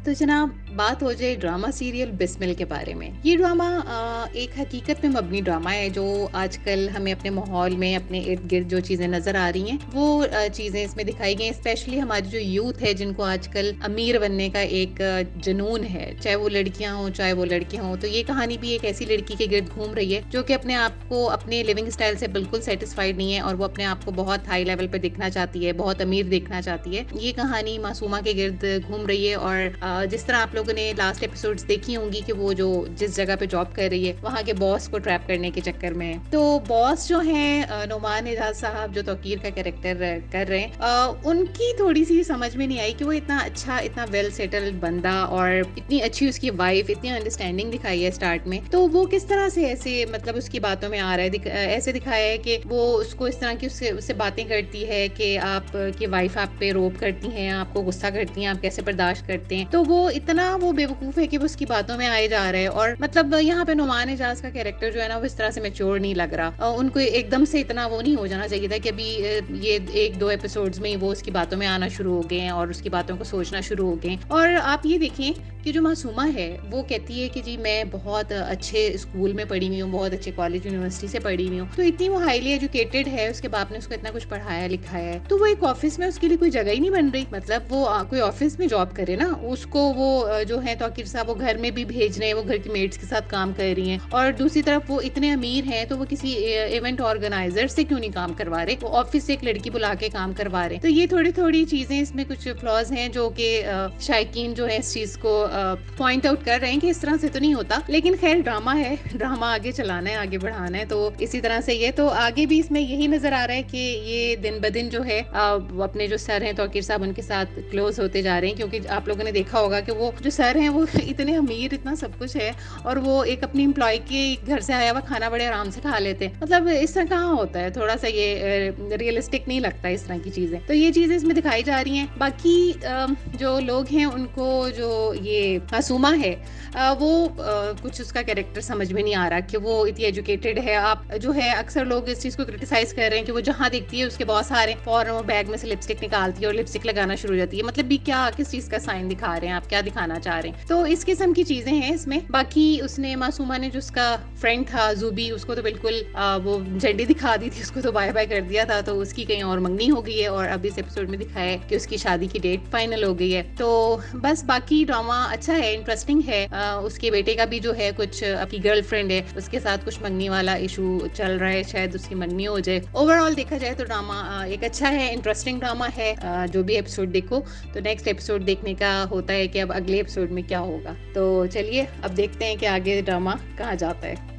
तो जनाब, बात हो जाए ड्रामा सीरियल बिस्मिल के बारे में। ये ड्रामा एक हकीकत में मबनी ड्रामा है जो आजकल हमें अपने माहौल में, अपने इर्द-गिर्द जो चीज़ें नज़र आ रही हैं, वो चीज़ें इसमें दिखाई गई हैं। स्पेशली हमारी जो यूथ है, जिनको आजकल अमीर बनने का एक जुनून है, चाहे वो लड़कियाँ हों, चाहे वो लड़के हों। तो ये कहानी भी एक ऐसी लड़की के गिर्द घूम रही है, जो कि अपने आप को अपने लिविंग स्टाइल से बिल्कुल सैटिस्फाइड नहीं है और वो अपने आप को बहुत हाई लेवल पे दिखना चाहती है, बहुत अमीर दिखना चाहती है। ये कहानी मासूमा के गिर्द घूम रही है और जिस तरह आप लोगों ने लास्ट एपिसोड्स देखी होंगी कि वो जो जिस जगह पे जॉब कर रही है, वहाँ के बॉस को ट्रैप करने के चक्कर में, तो बॉस जो हैं नुमान एजाज साहब, जो तौकीर का कैरेक्टर कर रहे हैं, उनकी थोड़ी सी समझ में नहीं आई कि वो इतना अच्छा, इतना वेल सेटल्ड बंदा और इतनी अच्छी उसकी वाइफ, इतनी अंडरस्टैंडिंग दिखाई है स्टार्ट में, तो वो किस तरह से ऐसे मतलब उसकी बातों में आ रहा है, ऐसे दिखाया है कि वो उसको इस तरह की उससे बातें करती है कि आप की वाइफ आप पे रोब करती हैं, आपको गुस्सा करती हैं, आप कैसे बर्दाश्त करते हैं। तो वो इतना वो बेवकूफ है कि वो उसकी बातों में आए जा रहा है और मतलब यहाँ पे नुमान एजाज का कैरेक्टर जो है ना, वो इस तरह से मैच्योर नहीं लग रहा। उनको एकदम से इतना वो नहीं हो जाना चाहिए था कि अभी ये एक दो एपिसोड्स में ही वो उसकी बातों में आना शुरू हो गए हैं और उसकी बातों को सोचना शुरू हो गए। और आप ये देखें कि जो मासूमा है, वो कहती है कि जी मैं बहुत अच्छे स्कूल में पढ़ी हुई हूँ, बहुत अच्छे कॉलेज यूनिवर्सिटी से पढ़ी हुई हूँ, तो इतनी वो हाईली एजुकेटेड है, उसके बाप ने उसको इतना कुछ पढ़ाया लिखाया है, तो वो एक ऑफिस में उसके लिए कोई जगह ही नहीं बन रही। मतलब वो कोई ऑफिस में जॉब करे ना, उसको वो जो है तौकीर साहब वो घर में भी भेज रहे हैं, वो घर की मेट्स के साथ काम कर रही हैं और दूसरी तरफ वो इतने अमीर हैं, तो वो किसी इवेंट ऑर्गेनाइजर से क्यों नहीं काम करवा रहे, वो ऑफिस से एक लड़की बुला के काम करवा रहे हैं। तो ये थोड़ी थोड़ी चीजें, इसमें कुछ फ्लॉज हैं जो कि शायकीन जो है इस चीज को पॉइंट आउट कर रहे हैं कि इस तरह से तो नहीं होता, लेकिन खैर ड्रामा है, ड्रामा आगे चलाना है, आगे बढ़ाना है, तो इसी तरह से ये तो आगे भी इसमें यही नजर आ रहा है कि ये दिन ब दिन जो है अपने जो सर हैं तौकीर साहब, उनके साथ क्लोज होते जा रहे हैं, क्योंकि आप लोगों ने देखा होगा कि वो जो सर हैं वो इतने अमीर, इतना सब कुछ है और वो एक अपनी एम्प्लॉय के घर से आया हुआ खाना बड़े आराम से खा लेते हैं। मतलब इस तरह कहाँ होता है, थोड़ा सा ये रियलिस्टिक नहीं लगता इस तरह की चीजें। तो ये चीजें इसमें दिखाई जा रही हैं। बाकी जो लोग हैं उनको, जो ये मासूमा है, वो कुछ उसका कैरेक्टर समझ में नहीं आ रहा कि वो इतनी एजुकेटेड है। आप जो है अक्सर लोग इस चीज को क्रिटिसाइज कर रहे हैं कि वो जहाँ देखती है उसके बॉस आ रहे हैं, फौरन वो बैग में से लिपस्टिक निकालती है और लिपस्टिक लगाना शुरू हो जाती है। मतलब भी क्या, किस चीज का साइन दिखा रहे हैं, आप क्या दिखाना चाह रहे हैं। तो इस किस्म की चीजें हैं इसमें। बाकी उसने, मासूमा ने, जो उसका फ्रेंड था जूबी, उसको तो बिल्कुल वो झंडी दिखा दी थी, उसको तो बाय बाय कर दिया था, तो उसकी कहीं और मंगनी हो गई है और अब इस एपिसोड में दिखाया है कि उसकी शादी की डेट फाइनल हो गई है। तो बस बाकी ड्रामा अच्छा है, इंटरेस्टिंग है। उसके बेटे का भी जो है कुछ अपनी गर्लफ्रेंड है, उसके साथ कुछ मंगनी वाला इशू चल रहा है, शायद उसकी मंगनी हो जाए। ओवरऑल देखा जाए तो ड्रामा एक अच्छा है, इंटरेस्टिंग ड्रामा है। जो भी एपिसोड देखो, तो नेक्स्ट एपिसोड देखने का होता है कि अब अगले एपिसोड में क्या होगा। तो चलिए अब देखते हैं कि आगे ड्रामा कहाँ जाता है।